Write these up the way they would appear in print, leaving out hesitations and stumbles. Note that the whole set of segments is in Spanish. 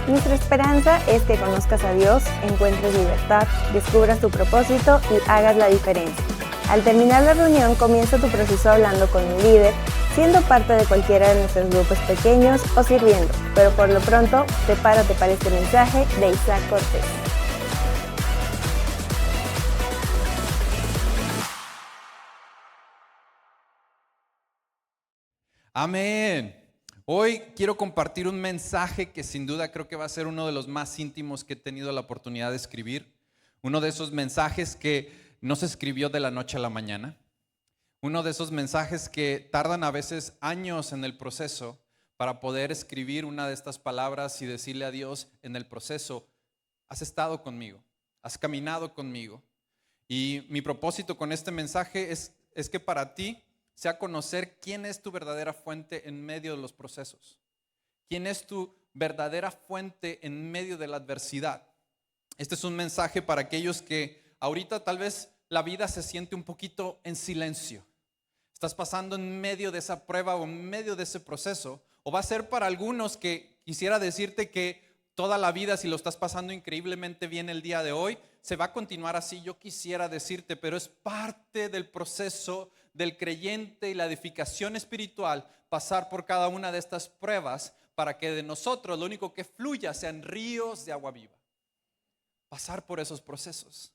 Nuestra esperanza es que conozcas a Dios, encuentres libertad, descubras tu propósito y hagas la diferencia. Al terminar la reunión, comienza tu proceso hablando con un líder, siendo parte de cualquiera de nuestros grupos pequeños o sirviendo. Pero por lo pronto, prepárate para este mensaje de Isaac Cortés. Amén. Hoy quiero compartir un mensaje que sin duda creo que va a ser uno de los más íntimos que he tenido la oportunidad de escribir. Uno de esos mensajes que no se escribió de la noche a la mañana. Uno de esos mensajes que tardan a veces años en el proceso para poder escribir una de estas palabras y decirle a Dios en el proceso: has estado conmigo, has caminado conmigo. Y mi propósito con este mensaje es que para ti sea conocer quién es tu verdadera fuente en medio de los procesos. Quién es tu verdadera fuente en medio de la adversidad. Este es un mensaje para aquellos que ahorita tal vez la vida se siente un poquito en silencio. Estás pasando en medio de esa prueba o en medio de ese proceso. O va a ser para algunos que quisiera decirte que toda la vida, si lo estás pasando increíblemente bien el día de hoy, se va a continuar así. Yo quisiera decirte, pero es parte del proceso del creyente y la edificación espiritual pasar por cada una de estas pruebas para que de nosotros lo único que fluya sean ríos de agua viva. Pasar por esos procesos.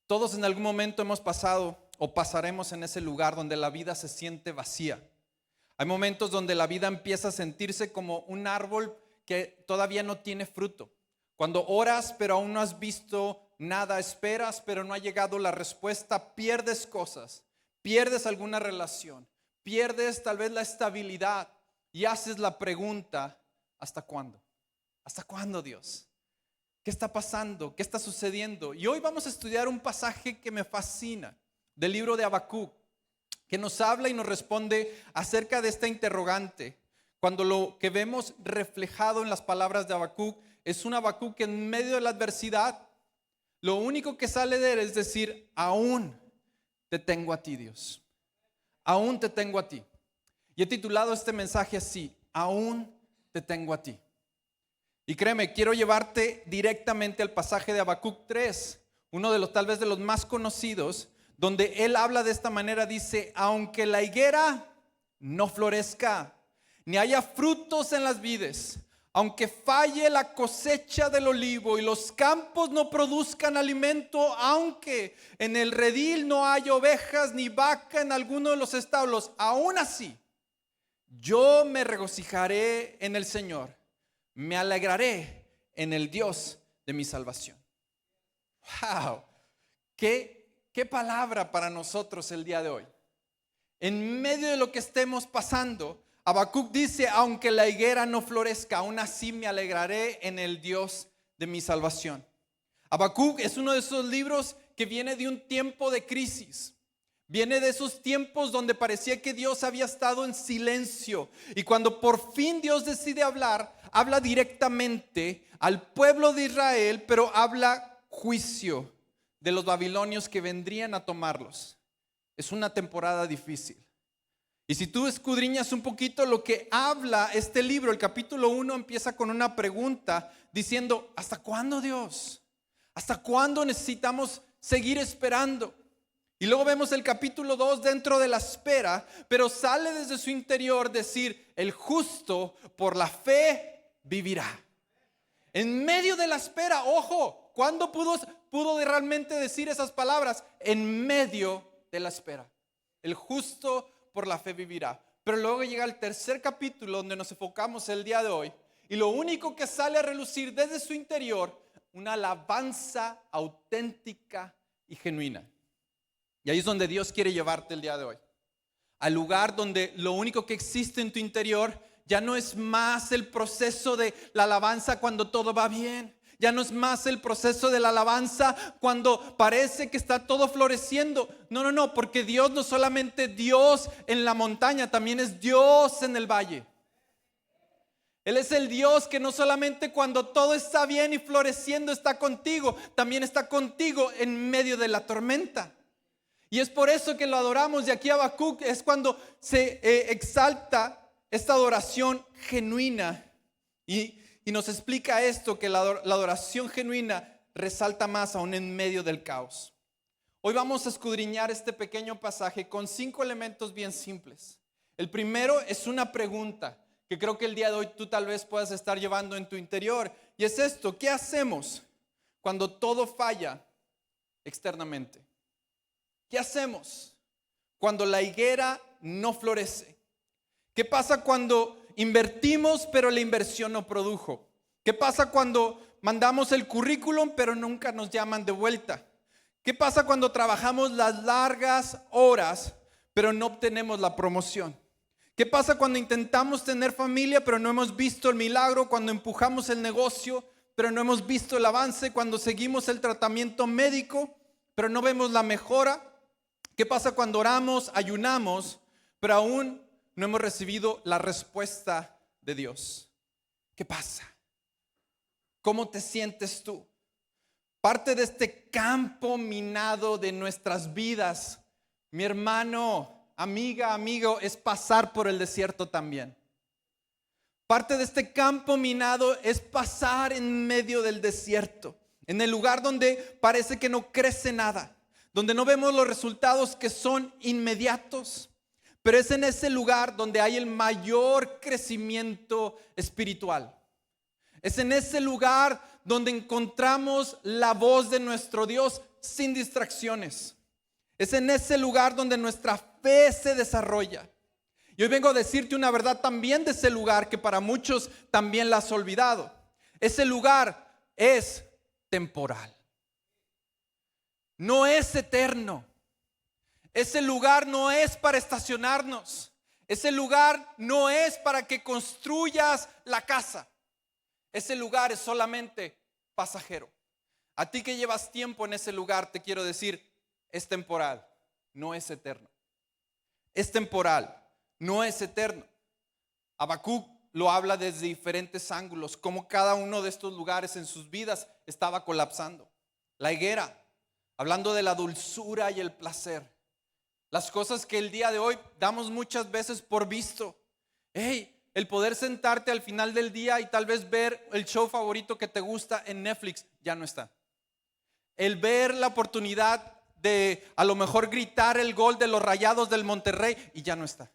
Todos en algún momento hemos pasado o pasaremos en ese lugar donde la vida se siente vacía. Hay momentos donde la vida empieza a sentirse como un árbol que todavía no tiene fruto. Cuando oras pero aún no has visto nada, esperas pero no ha llegado la respuesta, pierdes cosas, pierdes alguna relación, pierdes tal vez la estabilidad y haces la pregunta: ¿hasta cuándo? ¿Hasta cuándo, Dios? ¿Qué está pasando? ¿Qué está sucediendo? Y hoy vamos a estudiar un pasaje que me fascina del libro de Habacuc, que nos habla y nos responde acerca de esta interrogante. Cuando lo que vemos reflejado en las palabras de Habacuc es un Habacuc que en medio de la adversidad, lo único que sale de él es decir: aún te tengo a ti, Dios. Aún te tengo a ti. Y he titulado este mensaje así: aún te tengo a ti. Y créeme, quiero llevarte directamente al pasaje de Habacuc 3, uno de los tal vez de los más conocidos, donde él habla de esta manera. Dice: aunque la higuera no florezca, ni haya frutos en las vides, aunque falle la cosecha del olivo y los campos no produzcan alimento, aunque en el redil no haya ovejas ni vaca en alguno de los establos, aún así yo me regocijaré en el Señor, me alegraré en el Dios de mi salvación. ¡Wow! ¿Qué palabra para nosotros el día de hoy? En medio de lo que estemos pasando, Habacuc dice: aunque la higuera no florezca, aún así me alegraré en el Dios de mi salvación. Habacuc es uno de esos libros que viene de un tiempo de crisis. Viene de esos tiempos donde parecía que Dios había estado en silencio. Y cuando por fin Dios decide hablar, habla directamente al pueblo de Israel, pero habla juicio de los babilonios que vendrían a tomarlos. Es una temporada difícil. Y si tú escudriñas un poquito lo que habla este libro, el capítulo 1 empieza con una pregunta diciendo: ¿hasta cuándo, Dios? ¿Hasta cuándo necesitamos seguir esperando? Y luego vemos el capítulo 2 dentro de la espera, pero sale desde su interior decir: el justo por la fe vivirá. En medio de la espera, ojo, ¿cuándo pudo realmente decir esas palabras? En medio de la espera. El justo por la fe vivirá. Pero luego llega el tercer capítulo donde nos enfocamos el día de hoy, y lo único que sale a relucir desde su interior, una alabanza auténtica y genuina. Y ahí es donde Dios quiere llevarte el día de hoy, al lugar donde lo único que existe en tu interior ya no es más el proceso de la alabanza cuando todo va bien. Ya no es más el proceso de la alabanza cuando parece que está todo floreciendo. No, porque Dios no solamente Dios en la montaña, también es Dios en el valle. Él es el Dios que no solamente cuando todo está bien y floreciendo está contigo, también está contigo en medio de la tormenta. Y es por eso que lo adoramos. Y aquí Habacuc es cuando se exalta esta adoración genuina. Y y nos explica esto, que la adoración genuina resalta más aún en medio del caos. Hoy vamos a escudriñar este pequeño pasaje con 5 elementos bien simples. El primero es una pregunta que creo que el día de hoy tú tal vez puedas estar llevando en tu interior, y es esto: ¿qué hacemos cuando todo falla externamente? ¿Qué hacemos cuando la higuera no florece? ¿Qué pasa cuando invertimos pero la inversión no produjo? ¿Qué pasa cuando mandamos el currículum pero nunca nos llaman de vuelta? ¿Qué pasa cuando trabajamos las largas horas pero no obtenemos la promoción? ¿Qué pasa cuando intentamos tener familia pero no hemos visto el milagro? Cuando empujamos el negocio pero no hemos visto el avance, cuando seguimos el tratamiento médico pero no vemos la mejora. ¿Qué pasa cuando oramos, ayunamos, pero aún no hemos recibido la respuesta de Dios? ¿Qué pasa? ¿Cómo te sientes tú? Parte de este campo minado de nuestras vidas, mi hermano, amiga, amigo, es pasar por el desierto también. Parte de este campo minado es pasar en medio del desierto, en el lugar donde parece que no crece nada, donde no vemos los resultados que son inmediatos, pero es en ese lugar donde hay el mayor crecimiento espiritual. Es en ese lugar donde encontramos la voz de nuestro Dios sin distracciones. Es en ese lugar donde nuestra fe se desarrolla. Y hoy vengo a decirte una verdad también de ese lugar que para muchos también la has olvidado. Ese lugar es temporal. No es eterno. Ese lugar no es para estacionarnos. Ese lugar no es para que construyas la casa. Ese lugar es solamente pasajero. A ti que llevas tiempo en ese lugar, te quiero decir, es temporal, no es eterno. Es temporal, no es eterno. Habacuc lo habla desde diferentes ángulos, como cada uno de estos lugares en sus vidas estaba colapsando. La higuera, hablando de la dulzura y el placer. Las cosas que el día de hoy damos muchas veces por visto. El poder sentarte al final del día y tal vez ver el show favorito que te gusta en Netflix, ya no está. El ver la oportunidad de a lo mejor gritar el gol de los Rayados del Monterrey y ya no está.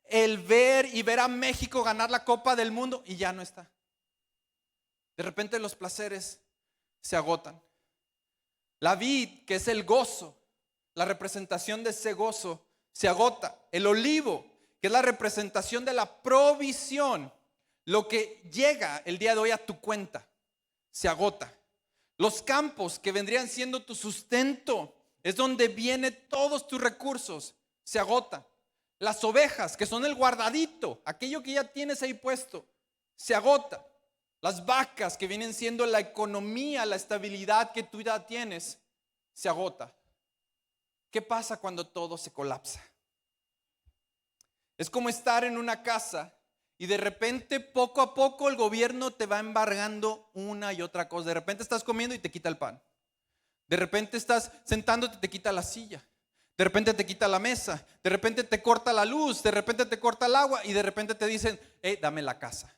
El ver a México ganar la Copa del Mundo y ya no está. De repente los placeres se agotan. La vid, que es el gozo, la representación de ese gozo, se agota. El olivo, que es la representación de la provisión, lo que llega el día de hoy a tu cuenta, se agota. Los campos, que vendrían siendo tu sustento, es donde vienen todos tus recursos, se agotan. Las ovejas, que son el guardadito, aquello que ya tienes ahí puesto, se agota. Las vacas, que vienen siendo la economía, la estabilidad que tú ya tienes, se agota. ¿Qué pasa cuando todo se colapsa? Es como estar en una casa y de repente poco a poco el gobierno te va embargando una y otra cosa. De repente estás comiendo y te quita el pan. De repente estás sentándote y te quita la silla. De repente te quita la mesa. De repente te corta la luz. De repente te corta el agua y de repente te dicen, dame la casa.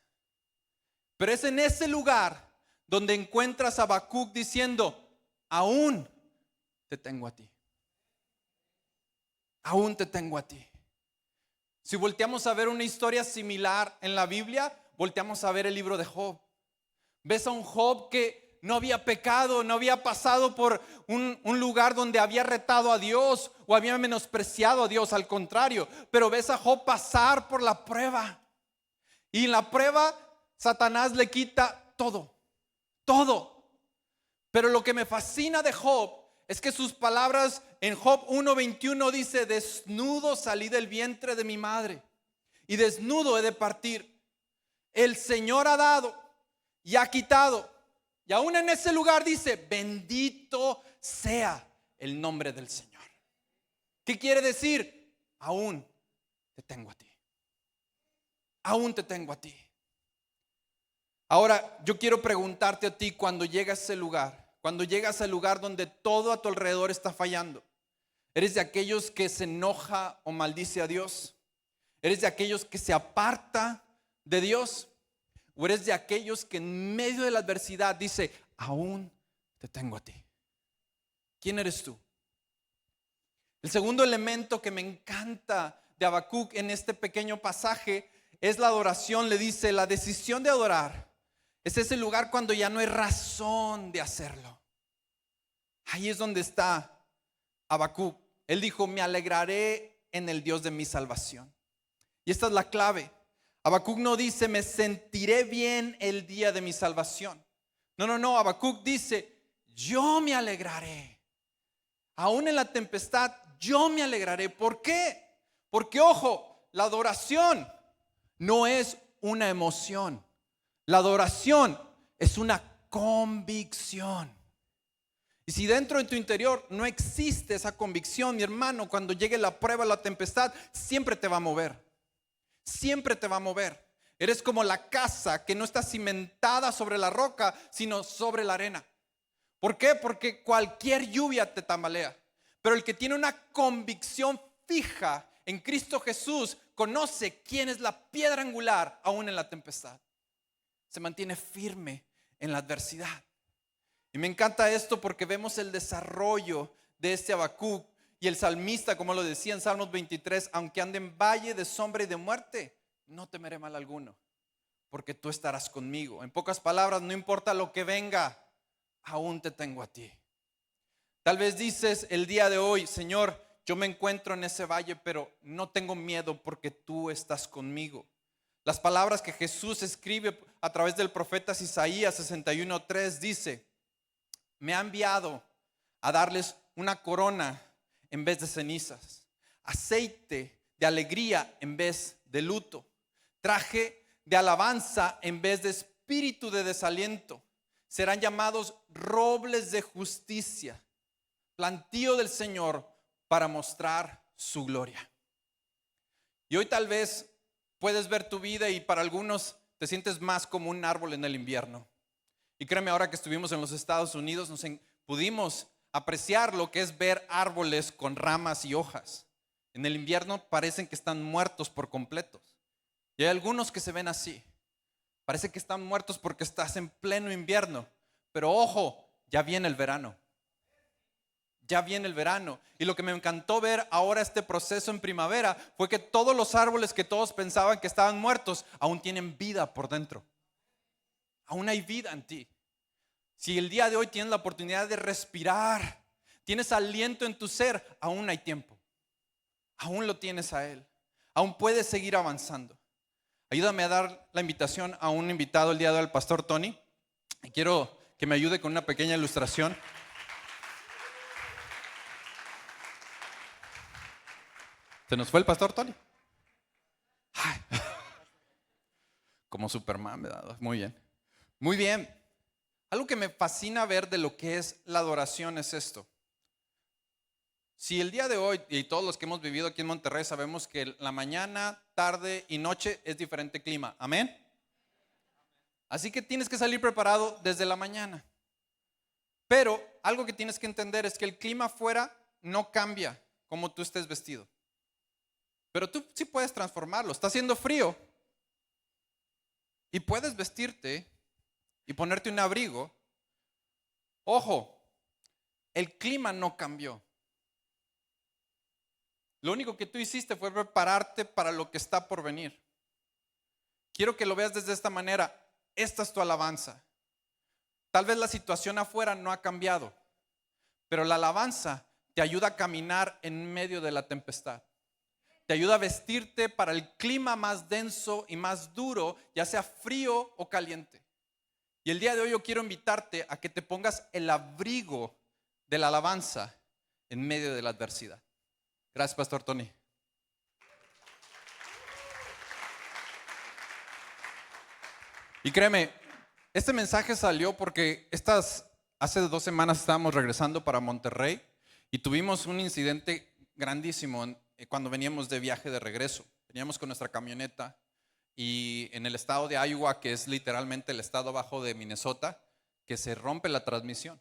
Pero es en ese lugar donde encuentras a Habacuc diciendo, aún te tengo a ti. Aún te tengo a ti. Si volteamos a ver una historia similar en la Biblia, volteamos a ver el libro de Job. Ves a un Job que no había pecado, no había pasado por un lugar donde había retado a Dios o había menospreciado a Dios, al contrario. Pero ves a Job pasar por la prueba. Y en la prueba, Satanás le quita todo. Pero lo que me fascina de Job es que sus palabras en Job 1:21 dice, desnudo salí del vientre de mi madre y desnudo he de partir. El Señor ha dado y ha quitado. Y aún en ese lugar dice, bendito sea el nombre del Señor. ¿Qué quiere decir? Aún te tengo a ti. Aún te tengo a ti. Ahora, yo quiero preguntarte a ti cuando llegas a ese lugar. Cuando llegas al lugar donde todo a tu alrededor está fallando, ¿eres de aquellos que se enoja o maldice a Dios? ¿Eres de aquellos que se aparta de Dios? ¿O eres de aquellos que en medio de la adversidad dice, aún te tengo a ti? ¿Quién eres tú? El segundo elemento que me encanta de Habacuc en este pequeño pasaje es la adoración. Le dice, la decisión de adorar es ese lugar cuando ya no hay razón de hacerlo. Ahí es donde está Habacuc. Él dijo, me alegraré en el Dios de mi salvación. Y esta es la clave. Habacuc no dice, me sentiré bien el día de mi salvación. No. Habacuc dice, yo me alegraré. Aún en la tempestad, yo me alegraré. ¿Por qué? Porque, ojo, la adoración no es una emoción. La adoración es una convicción. Y si dentro de tu interior no existe esa convicción, mi hermano, cuando llegue la prueba, la tempestad, siempre te va a mover. Siempre te va a mover. Eres como la casa que no está cimentada sobre la roca, sino sobre la arena. ¿Por qué? Porque cualquier lluvia te tambalea. Pero el que tiene una convicción fija en Cristo Jesús conoce quién es la piedra angular aún en la tempestad. Se mantiene firme en la adversidad. Y me encanta esto porque vemos el desarrollo de este Habacuc. Y el salmista, como lo decía en Salmos 23, aunque ande en valle de sombra y de muerte, no temeré mal alguno, porque tú estarás conmigo. En pocas palabras, no importa lo que venga, aún te tengo a ti. Tal vez dices el día de hoy, Señor, yo me encuentro en ese valle, pero no tengo miedo porque tú estás conmigo. Las palabras que Jesús escribe a través del profeta Isaías 61:3 dice, me ha enviado a darles una corona en vez de cenizas, aceite de alegría en vez de luto, traje de alabanza en vez de espíritu de desaliento. Serán llamados robles de justicia, plantío del Señor para mostrar su gloria. Y hoy tal vez puedes ver tu vida y para algunos te sientes más como un árbol en el invierno. Y créeme, ahora que estuvimos en los Estados Unidos pudimos apreciar lo que es ver árboles con ramas y hojas. En el invierno parecen que están muertos por completos. Y hay algunos que se ven así. Parece que están muertos porque estás en pleno invierno. Pero ojo, ya viene el verano. Ya viene el verano. Y lo que me encantó ver ahora este proceso en primavera fue que todos los árboles que todos pensaban que estaban muertos aún tienen vida por dentro. Aún hay vida en ti. Si el día de hoy tienes la oportunidad de respirar, tienes aliento en tu ser, aún hay tiempo. Aún lo tienes a Él. Aún puedes seguir avanzando. Ayúdame a dar la invitación a un invitado el día de hoy, al pastor Tony. Y quiero que me ayude con una pequeña ilustración. ¿Se nos fue el pastor Tony? Ay. Como Superman, ¿verdad? Muy bien. Muy bien. Algo que me fascina ver de lo que es la adoración es esto. Si el día de hoy, y todos los que hemos vivido aquí en Monterrey sabemos que la mañana, tarde y noche es diferente clima. ¿Amén? Así que tienes que salir preparado desde la mañana. Pero algo que tienes que entender es que el clima afuera no cambia como tú estés vestido. Pero tú sí puedes transformarlo. Está haciendo frío y puedes vestirte y ponerte un abrigo. Ojo, el clima no cambió. Lo único que tú hiciste fue prepararte para lo que está por venir. Quiero que lo veas desde esta manera. Esta es tu alabanza. Tal vez la situación afuera no ha cambiado, pero la alabanza te ayuda a caminar en medio de la tempestad. Te ayuda a vestirte para el clima más denso y más duro, ya sea frío o caliente. Y el día de hoy yo quiero invitarte a que te pongas el abrigo de la alabanza en medio de la adversidad. Gracias, pastor Tony. Y créeme, este mensaje salió porque hace 2 semanas estábamos regresando para Monterrey y tuvimos un incidente grandísimo cuando veníamos de viaje de regreso. Veníamos con nuestra camioneta y en el estado de Iowa, que es literalmente el estado abajo de Minnesota, que se rompe la transmisión.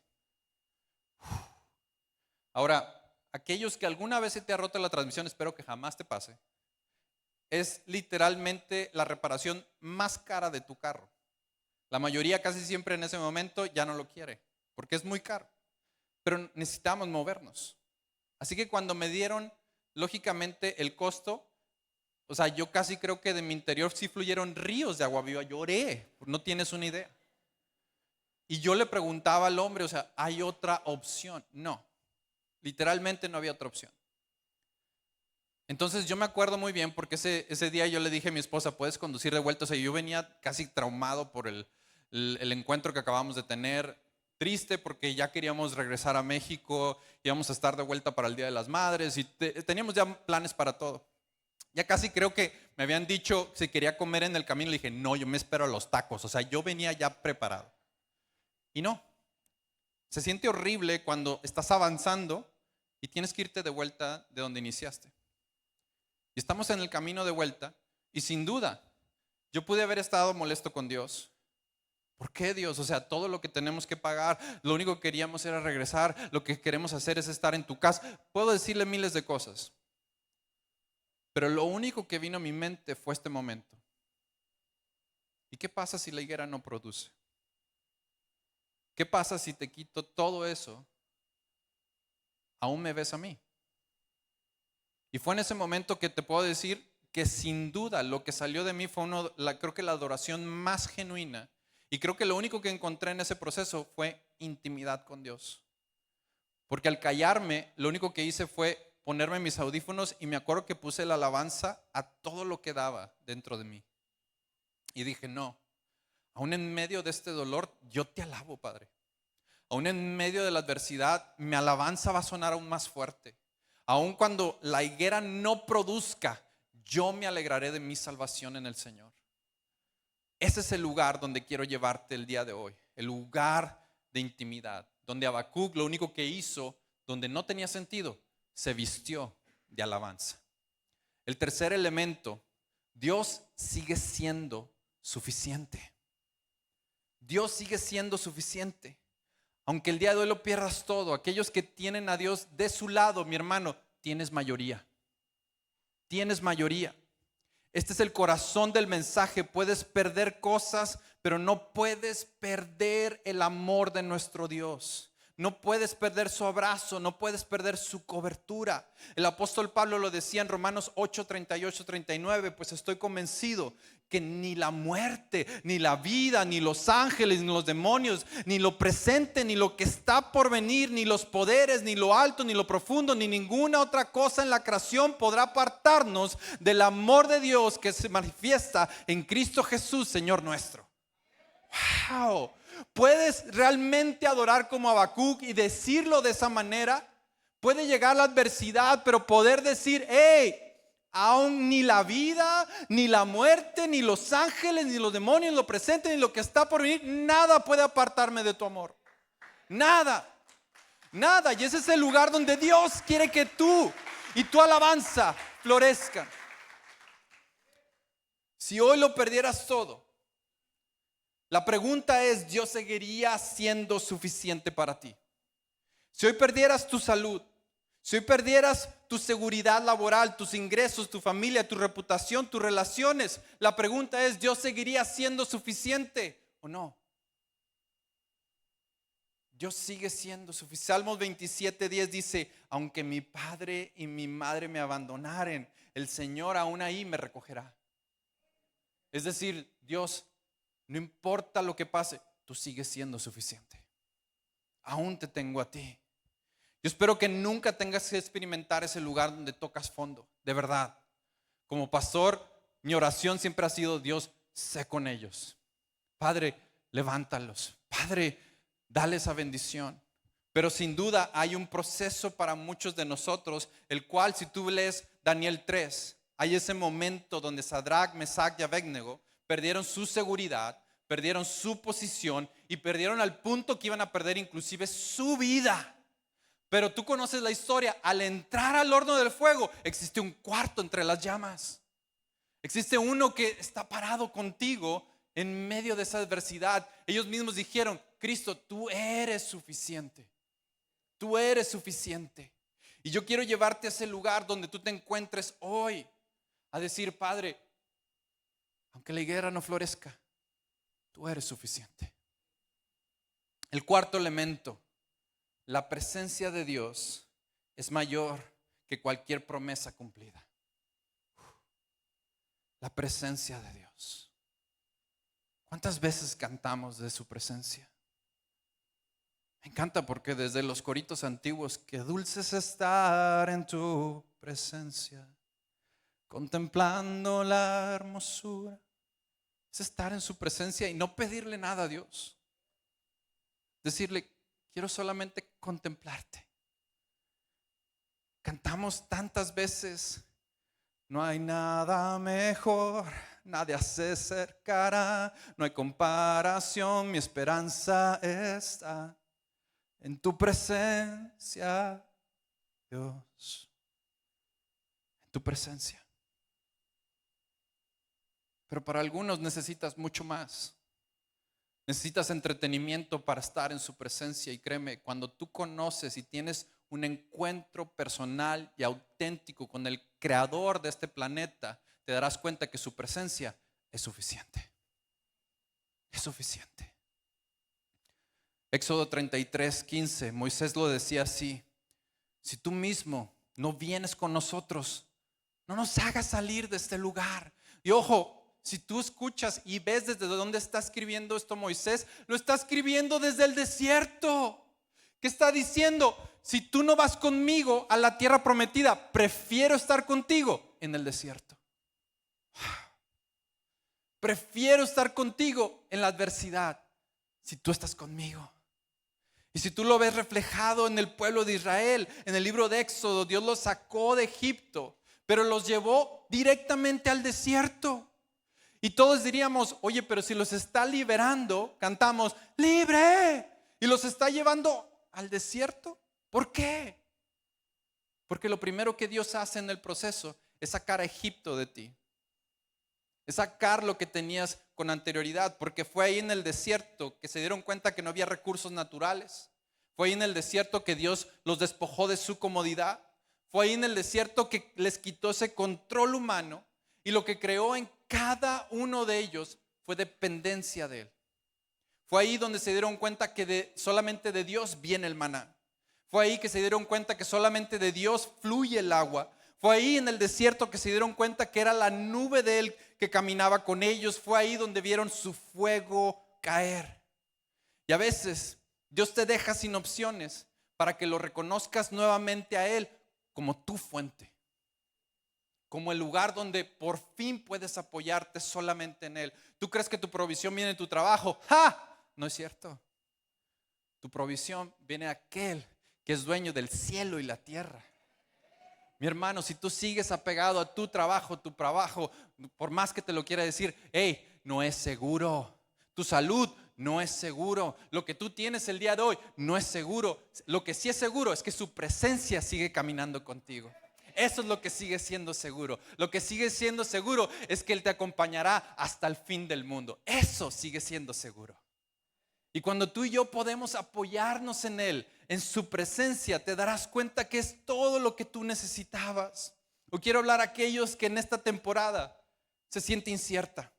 Ahora, aquellos que alguna vez se te ha roto la transmisión, espero que jamás te pase, es literalmente la reparación más cara de tu carro. La mayoría casi siempre en ese momento ya no lo quiere, porque es muy caro. Pero necesitamos movernos. Así que cuando me dieron, lógicamente, el costo, o sea, yo casi creo que de mi interior sí fluyeron ríos de agua viva. Lloré, no tienes una idea. Y yo le preguntaba al hombre, o sea, ¿hay otra opción? No, literalmente no había otra opción. Entonces yo me acuerdo muy bien porque ese día yo le dije a mi esposa, ¿puedes conducir de vuelta? O sea, yo venía casi traumado por el encuentro que acabamos de tener, triste porque ya queríamos regresar a México, íbamos a estar de vuelta para el Día de las Madres y teníamos ya planes para todo. Ya casi creo que me habían dicho si quería comer en el camino, le dije, no, yo me espero a los tacos, o sea, yo venía ya preparado. Y no, se siente horrible cuando estás avanzando y tienes que irte de vuelta de donde iniciaste. Y estamos en el camino de vuelta y sin duda, yo pude haber estado molesto con Dios. ¿Por qué, Dios? O sea, todo lo que tenemos que pagar, lo único que queríamos era regresar, lo que queremos hacer es estar en tu casa. Puedo decirle miles de cosas, pero lo único que vino a mi mente fue este momento. ¿Y qué pasa si la higuera no produce? ¿Qué pasa si te quito todo eso? ¿Aún me ves a mí? Y fue en ese momento que te puedo decir que sin duda lo que salió de mí fue creo que la adoración más genuina. Y creo que lo único que encontré en ese proceso fue intimidad con Dios. Porque al callarme, lo único que hice fue ponerme mis audífonos y me acuerdo que puse la alabanza a todo lo que daba dentro de mí. Y dije, no, aún en medio de este dolor, yo te alabo, Padre. Aún en medio de la adversidad, mi alabanza va a sonar aún más fuerte. Aún cuando la higuera no produzca, yo me alegraré de mi salvación en el Señor. Ese es el lugar donde quiero llevarte el día de hoy. El lugar de intimidad. Donde Habacuc lo único que hizo, donde no tenía sentido, se vistió de alabanza. El tercer elemento, Dios sigue siendo suficiente. Dios sigue siendo suficiente. Aunque el día de hoy lo pierdas todo, aquellos que tienen a Dios de su lado, mi hermano, tienes mayoría. Tienes mayoría. Este es el corazón del mensaje. Puedes perder cosas, pero no puedes perder el amor de nuestro Dios. No puedes perder su abrazo, no puedes perder su cobertura. El apóstol Pablo lo decía en Romanos 8, 38, 39, pues estoy convencido que ni la muerte, ni la vida, ni los ángeles, ni los demonios, ni lo presente, ni lo que está por venir, ni los poderes, ni lo alto, ni lo profundo, ni ninguna otra cosa en la creación podrá apartarnos del amor de Dios que se manifiesta en Cristo Jesús, Señor nuestro. ¡Wow! ¿Puedes realmente adorar como Habacuc y decirlo de esa manera? Puede llegar la adversidad, pero poder decir, hey, aún ni la vida, ni la muerte, ni los ángeles, ni los demonios, ni lo presente, ni lo que está por venir, nada puede apartarme de tu amor. Nada, nada. Y ese es el lugar donde Dios quiere que tú y tu alabanza florezcan. Si hoy lo perdieras todo, la pregunta es, ¿Dios seguiría siendo suficiente para ti? Si hoy perdieras tu salud, si hoy perdieras tu seguridad laboral, tus ingresos, tu familia, tu reputación, tus relaciones, la pregunta es, ¿Dios seguiría siendo suficiente o no? Dios sigue siendo suficiente. Salmos 27:10 dice, aunque mi padre y mi madre me abandonaren, el Señor aún ahí me recogerá. Es decir, Dios, no importa lo que pase, tú sigues siendo suficiente. Aún te tengo a ti. Yo espero que nunca tengas que experimentar ese lugar donde tocas fondo, de verdad. Como pastor, mi oración siempre ha sido, Dios, sé con ellos. Padre, levántalos. Padre, dale esa bendición. Pero sin duda hay un proceso para muchos de nosotros, el cual si tú lees Daniel 3, hay ese momento donde Sadrach, Mesach y Abednego perdieron su seguridad, perdieron su posición y perdieron al punto que iban a perder inclusive su vida. Pero tú conoces la historia. Al entrar al horno del fuego, existe un cuarto entre las llamas. Existe uno que está parado contigo en medio de esa adversidad. Ellos mismos dijeron, Cristo, tú eres suficiente. Tú eres suficiente. Y yo quiero llevarte a ese lugar donde tú te encuentres hoy, a decir, Padre, aunque la higuera no florezca, tú eres suficiente. El cuarto elemento, la presencia de Dios es mayor que cualquier promesa cumplida. La presencia de Dios. ¿Cuántas veces cantamos de su presencia? Me encanta porque desde los coritos antiguos, qué dulce es estar en tu presencia, contemplando la hermosura. Es estar en su presencia y no pedirle nada a Dios. Decirle, quiero solamente contemplarte. Cantamos tantas veces, no hay nada mejor, nadie se acercará, no hay comparación, mi esperanza está en tu presencia, Dios, en tu presencia. Pero para algunos necesitas mucho más. Necesitas entretenimiento para estar en su presencia y créeme, cuando tú conoces y tienes un encuentro personal y auténtico con el creador de este planeta, te darás cuenta que su presencia es suficiente. Es suficiente. Éxodo 33:15, Moisés lo decía así: si tú mismo no vienes con nosotros, no nos hagas salir de este lugar. Y ojo, si tú escuchas y ves desde dónde está escribiendo esto Moisés, lo está escribiendo desde el desierto. ¿Qué está diciendo? Si tú no vas conmigo a la tierra prometida, prefiero estar contigo en el desierto. Prefiero estar contigo en la adversidad si tú estás conmigo. Y si tú lo ves reflejado en el pueblo de Israel, en el libro de Éxodo, Dios los sacó de Egipto, pero los llevó directamente al desierto. Y todos diríamos, oye, pero si los está liberando, cantamos, libre, y los está llevando al desierto. ¿Por qué? Porque lo primero que Dios hace en el proceso es sacar a Egipto de ti. Es sacar lo que tenías con anterioridad, porque fue ahí en el desierto que se dieron cuenta que no había recursos naturales. Fue ahí en el desierto que Dios los despojó de su comodidad. Fue ahí en el desierto que les quitó ese control humano y lo que creó en cada uno de ellos fue dependencia de Él. Fue ahí donde se dieron cuenta que solamente de Dios viene el maná. Fue ahí que se dieron cuenta que solamente de Dios fluye el agua. Fue ahí en el desierto que se dieron cuenta que era la nube de Él que caminaba con ellos. Fue ahí donde vieron su fuego caer. Y a veces Dios te deja sin opciones para que lo reconozcas nuevamente a Él como tu fuente, como el lugar donde por fin puedes apoyarte solamente en Él. ¿Tú crees que tu provisión viene de tu trabajo? ¡Ja! No es cierto. Tu provisión viene de aquel que es dueño del cielo y la tierra. Mi hermano, si tú sigues apegado a tu trabajo, por más que te lo quiera decir, hey, no es seguro. Tu salud no es seguro. Lo que tú tienes el día de hoy no es seguro. Lo que sí es seguro es que su presencia sigue caminando contigo. Eso es lo que sigue siendo seguro. Lo que sigue siendo seguro es que Él te acompañará hasta el fin del mundo. Eso sigue siendo seguro. Y cuando tú y yo podemos apoyarnos en Él, en su presencia, te darás cuenta que es todo lo que tú necesitabas. O quiero hablar a aquellos que en esta temporada se siente incierta.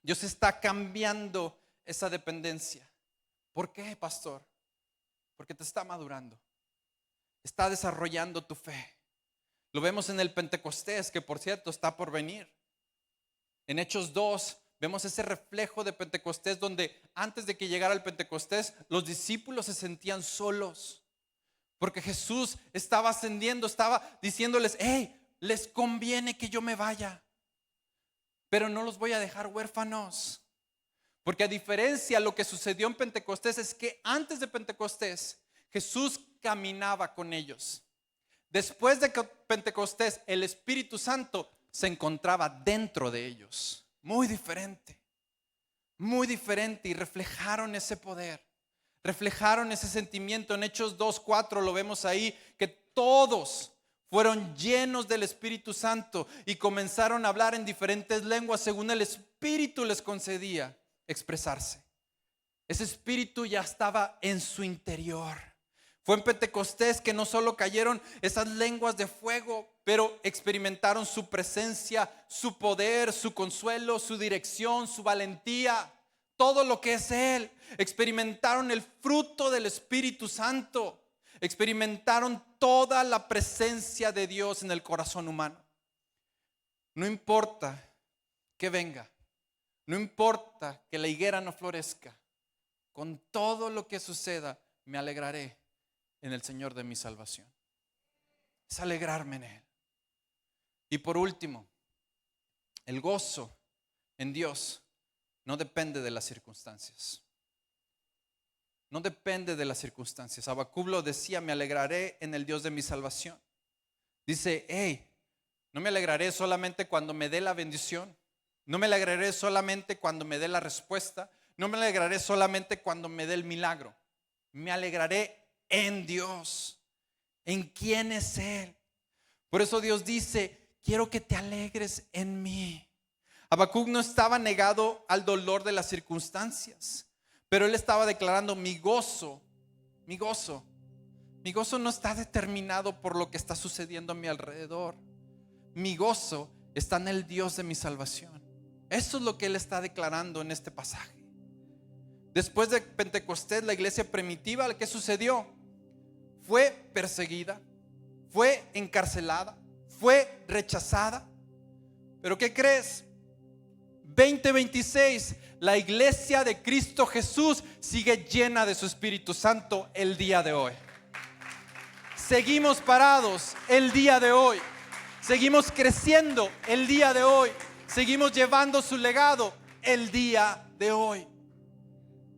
Dios está cambiando esa dependencia. ¿Por qué, pastor? Porque te está madurando. Está desarrollando tu fe. Lo vemos en el Pentecostés, que por cierto está por venir. En Hechos 2 vemos ese reflejo de Pentecostés donde antes de que llegara el Pentecostés los discípulos se sentían solos porque Jesús estaba ascendiendo, estaba diciéndoles, hey, les conviene que yo me vaya, pero no los voy a dejar huérfanos. Porque a diferencia de lo que sucedió en Pentecostés es que antes de Pentecostés Jesús caminaba con ellos. Después de Pentecostés el Espíritu Santo se encontraba dentro de ellos. Muy diferente y reflejaron ese poder, reflejaron ese sentimiento. En Hechos 2:4 lo vemos ahí, que todos fueron llenos del Espíritu Santo y comenzaron a hablar en diferentes lenguas según el Espíritu les concedía expresarse. Ese Espíritu ya estaba en su interior. Fue en Pentecostés que no solo cayeron esas lenguas de fuego, pero experimentaron su presencia, su poder, su consuelo, su dirección, su valentía. todo lo que es Él. Experimentaron el fruto del Espíritu Santo. Experimentaron toda la presencia de Dios en el corazón humano. No importa que venga, no importa que la higuera no florezca, con todo lo que suceda, me alegraré en el Señor de mi salvación. Es alegrarme en Él. Y por último, el gozo en Dios no depende de las circunstancias. No depende de las circunstancias. Habacuc lo decía, me alegraré en el Dios de mi salvación. Dice, no me alegraré solamente cuando me dé la bendición. No me alegraré solamente cuando me dé la respuesta. No me alegraré solamente cuando me dé el milagro. Me alegraré en Dios, en quién es Él. Por eso Dios dice, quiero que te alegres en mí. Habacuc no estaba negado al dolor de las circunstancias, pero él estaba declarando mi gozo no está determinado por lo que está sucediendo a mi alrededor. Mi gozo está en el Dios de mi salvación. Eso es lo que él está declarando en este pasaje. Después de Pentecostés, la iglesia primitiva, ¿qué sucedió? Fue perseguida, fue encarcelada, fue rechazada. ¿Pero qué crees? 2026, la iglesia de Cristo Jesús sigue llena de su Espíritu Santo el día de hoy. Seguimos parados el día de hoy. Seguimos creciendo el día de hoy. Seguimos llevando su legado el día de hoy.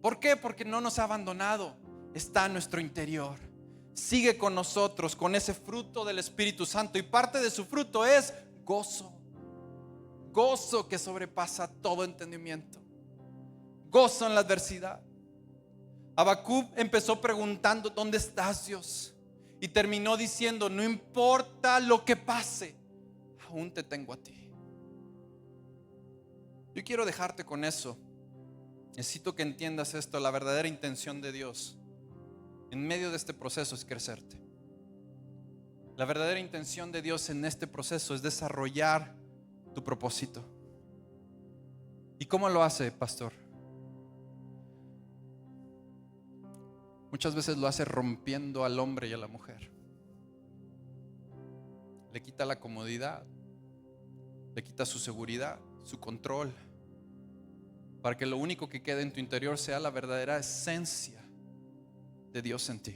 ¿Por qué? Porque no nos ha abandonado. Está en nuestro interior. Sigue con nosotros, con ese fruto del Espíritu Santo. Y parte de su fruto es gozo. Gozo que sobrepasa todo entendimiento. Gozo en la adversidad. Habacuc empezó preguntando, ¿dónde estás, Dios? Y terminó diciendo, no importa lo que pase, aún te tengo a ti. Yo quiero dejarte con eso. Necesito que entiendas esto. La verdadera intención de Dios en medio de este proceso es crecerte. La verdadera intención de Dios en este proceso es desarrollar tu propósito. ¿Y cómo lo hace, pastor? Muchas veces lo hace rompiendo al hombre y a la mujer. Le quita la comodidad, le quita su seguridad, su control, para que lo único que quede en tu interior sea la verdadera esencia de Dios en ti.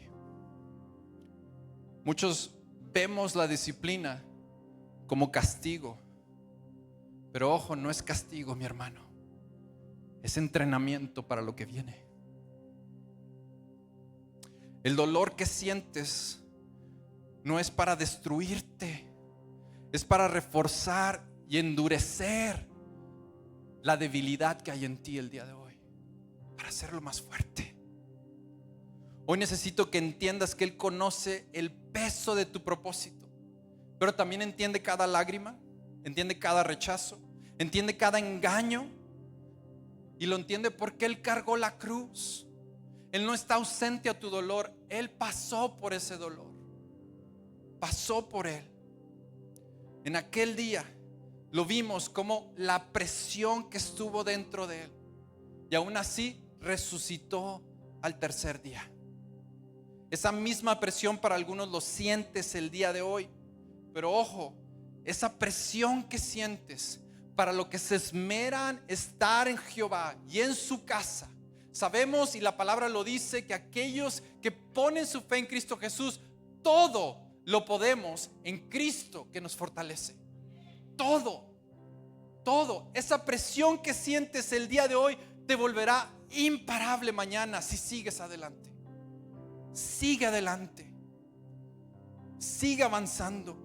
Muchos vemos la disciplina como castigo, pero ojo, no es castigo, mi hermano, es entrenamiento para lo que viene. El dolor que sientes no es para destruirte, es para reforzar y endurecer la debilidad que hay en ti el día de hoy, para hacerlo más fuerte. Hoy necesito que entiendas que Él conoce el peso de tu propósito, pero también entiende cada lágrima, entiende cada rechazo, entiende cada engaño, y lo entiende porque Él cargó la cruz. Él no está ausente a tu dolor. Él pasó por ese dolor. Pasó por él. En aquel día lo vimos como la presión que estuvo dentro de él, y aún así resucitó al tercer día. Esa misma presión para algunos lo sientes el día de hoy. Pero ojo, esa presión que sientes para lo que se esmeran estar en Jehová y en su casa. Sabemos, y la palabra lo dice, que aquellos que ponen su fe en Cristo Jesús, todo lo podemos en Cristo que nos fortalece. Todo. Esa presión que sientes el día de hoy te volverá imparable mañana si sigues adelante. Sigue adelante. Sigue avanzando.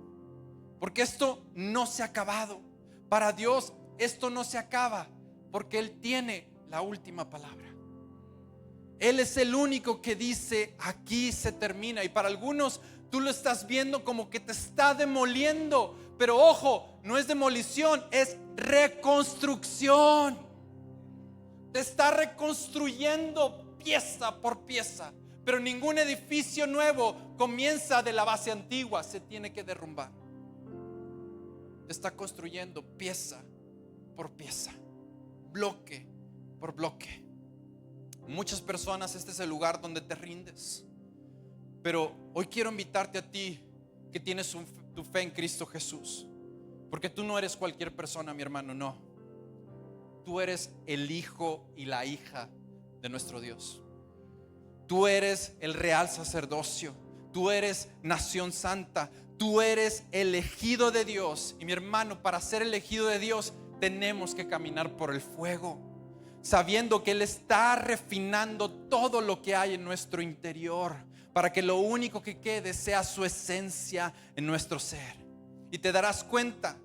Porque esto no se ha acabado. Para Dios esto no se acaba, porque Él tiene la última palabra. Él es el único que dice, aquí se termina. Y para algunos tú lo estás viendo como que te está demoliendo, pero ojo, no es demolición, es reconstrucción. Te está reconstruyendo pieza por pieza. Pero ningún edificio nuevo comienza de la base antigua, se tiene que derrumbar. Te está construyendo pieza por pieza, bloque por bloque. Muchas personas, este es el lugar donde te rindes. Pero hoy quiero invitarte a ti que tienes tu fe en Cristo Jesús. Porque tú no eres cualquier persona, mi hermano, no. Tú eres el hijo y la hija de nuestro Dios. Tú eres el real sacerdocio. Tú eres nación santa. Tú eres elegido de Dios. Y mi hermano, para ser elegido de Dios tenemos que caminar por el fuego, sabiendo que Él está refinando todo lo que hay en nuestro interior, para que lo único que quede sea su esencia en nuestro ser. Y te darás cuenta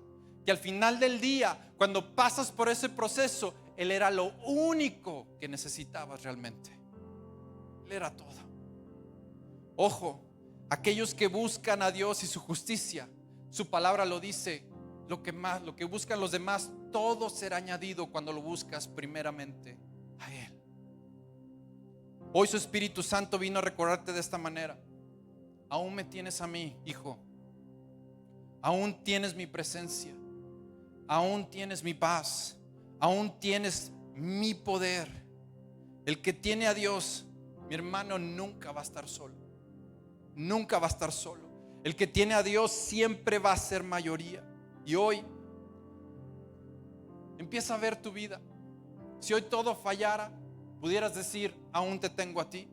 que al final del día, cuando pasas por ese proceso, Él era lo único que necesitabas realmente. Él era todo. Ojo, aquellos que buscan a Dios y su justicia, su palabra lo dice, lo que buscan los demás, todo será añadido cuando lo buscas primeramente a Él. Hoy su Espíritu Santo vino a recordarte de esta manera: aún me tienes a mí, hijo. Aún tienes mi presencia. Aún tienes mi paz. Aún tienes mi poder. El que tiene a Dios, mi hermano, nunca va a estar solo. Nunca va a estar solo. El que tiene a Dios siempre va a ser mayoría. Y hoy empieza a ver tu vida. Si hoy todo fallara, pudieras decir: aún te tengo a ti.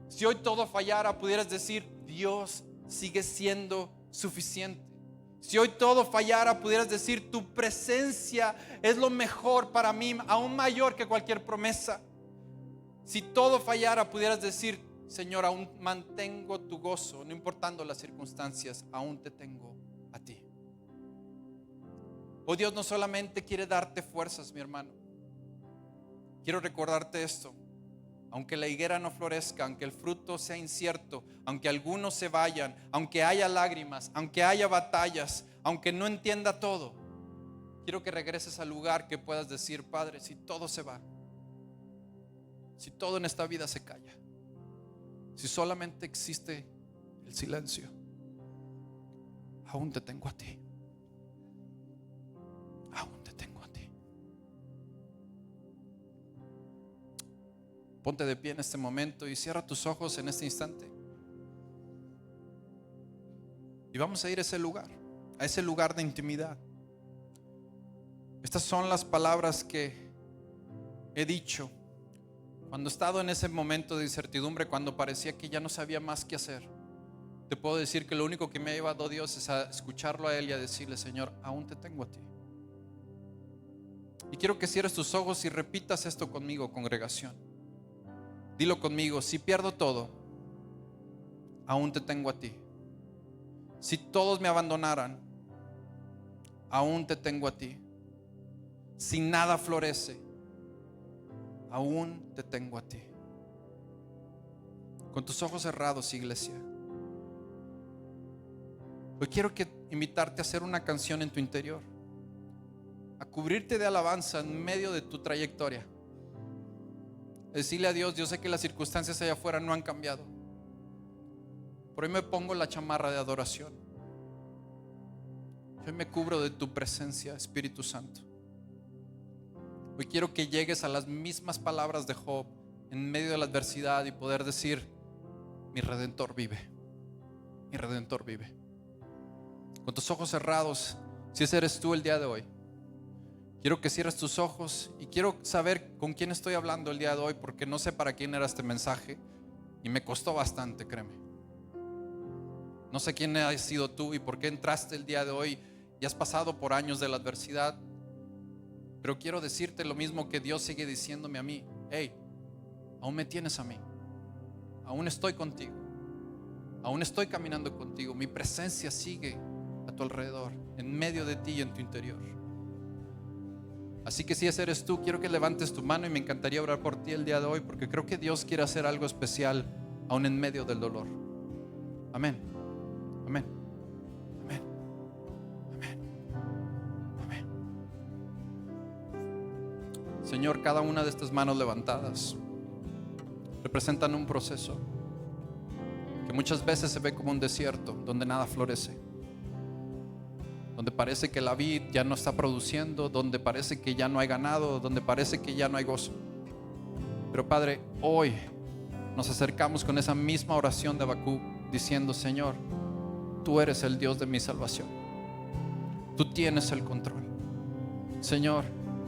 Si hoy todo fallara, pudieras decir: Dios sigue siendo suficiente. Si hoy todo fallara, pudieras decir: tu presencia es lo mejor para mí, aún mayor que cualquier promesa. Si todo fallara, pudieras decir: Señor, aún mantengo tu gozo, no importando las circunstancias, aún te tengo a ti. Oh, Dios no solamente quiere darte fuerzas, mi hermano. Quiero recordarte esto: aunque la higuera no florezca, aunque el fruto sea incierto, aunque algunos se vayan, aunque haya lágrimas, aunque haya batallas, aunque no entienda todo, quiero que regreses al lugar que puedas decir: Padre, si todo se va, si todo en esta vida se calla, si solamente existe el silencio, aún te tengo a ti. Aún te tengo a ti. Ponte de pie en este momento y cierra tus ojos en este instante. Y vamos a ir a ese lugar de intimidad. Estas son las palabras que he dicho cuando he estado en ese momento de incertidumbre, cuando parecía que ya no sabía más qué hacer. Te puedo decir que lo único que me ha llevado Dios es a escucharlo a Él y a decirle: Señor, aún te tengo a ti. Y quiero que cierres tus ojos y repitas esto conmigo, congregación. Dilo conmigo: si pierdo todo, aún te tengo a ti. Si todos me abandonaran, aún te tengo a ti. Si nada florece, aún te tengo a ti. Con tus ojos cerrados, iglesia, hoy quiero invitarte a hacer una canción en tu interior, a cubrirte de alabanza en medio de tu trayectoria. Decirle a Dios: yo sé que las circunstancias allá afuera no han cambiado, por hoy me pongo la chamarra de adoración. Hoy me cubro de tu presencia, Espíritu Santo. Hoy quiero que llegues a las mismas palabras de Job en medio de la adversidad y poder decir: mi Redentor vive. Mi Redentor vive. Con tus ojos cerrados, si ese eres tú el día de hoy, quiero que cierres tus ojos y quiero saber con quién estoy hablando el día de hoy, porque no sé para quién era este mensaje y me costó bastante, créeme. No sé quién has sido tú y por qué entraste el día de hoy y has pasado por años de la adversidad, pero quiero decirte lo mismo que Dios sigue diciéndome a mí: hey, aún me tienes a mí, aún estoy contigo, aún estoy caminando contigo, mi presencia sigue a tu alrededor, en medio de ti y en tu interior. Así que si ese eres tú, quiero que levantes tu mano y me encantaría orar por ti el día de hoy, porque creo que Dios quiere hacer algo especial aún en medio del dolor. Amén. Amén. Amén. Amén. Amén. Señor, cada una de estas manos levantadas representan un proceso que muchas veces se ve como un desierto donde nada florece, donde parece que la vid ya no está produciendo, donde parece que ya no hay ganado, donde parece que ya no hay gozo. Pero Padre, hoy nos acercamos con esa misma oración de Habacuc diciendo, Señor, tú eres el Dios de mi salvación. Tú tienes el control. Señor,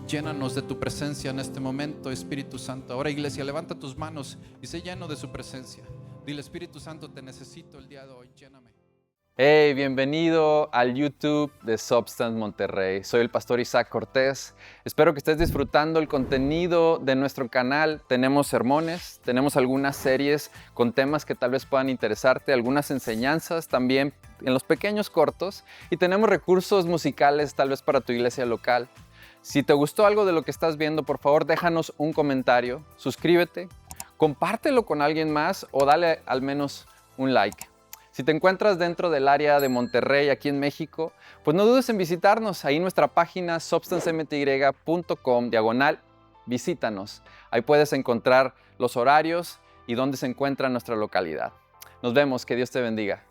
llénanos de tu presencia en este momento, Espíritu Santo. Ahora, iglesia, levanta tus manos y sé lleno de su presencia. Dile, Espíritu Santo, te necesito el día de hoy, lléname. Hey, bienvenido al YouTube de Substance Monterrey. Soy el pastor Isaac Cortés. Espero que estés disfrutando el contenido de nuestro canal. Tenemos sermones, tenemos algunas series con temas que tal vez puedan interesarte, algunas enseñanzas también en los pequeños cortos y tenemos recursos musicales tal vez para tu iglesia local. Si te gustó algo de lo que estás viendo, por favor déjanos un comentario, suscríbete, compártelo con alguien más o dale al menos un like. Si te encuentras dentro del área de Monterrey, aquí en México, pues no dudes en visitarnos. Ahí en nuestra página substancemty.com/visítanos. Ahí puedes encontrar los horarios y dónde se encuentra nuestra localidad. Nos vemos, que Dios te bendiga.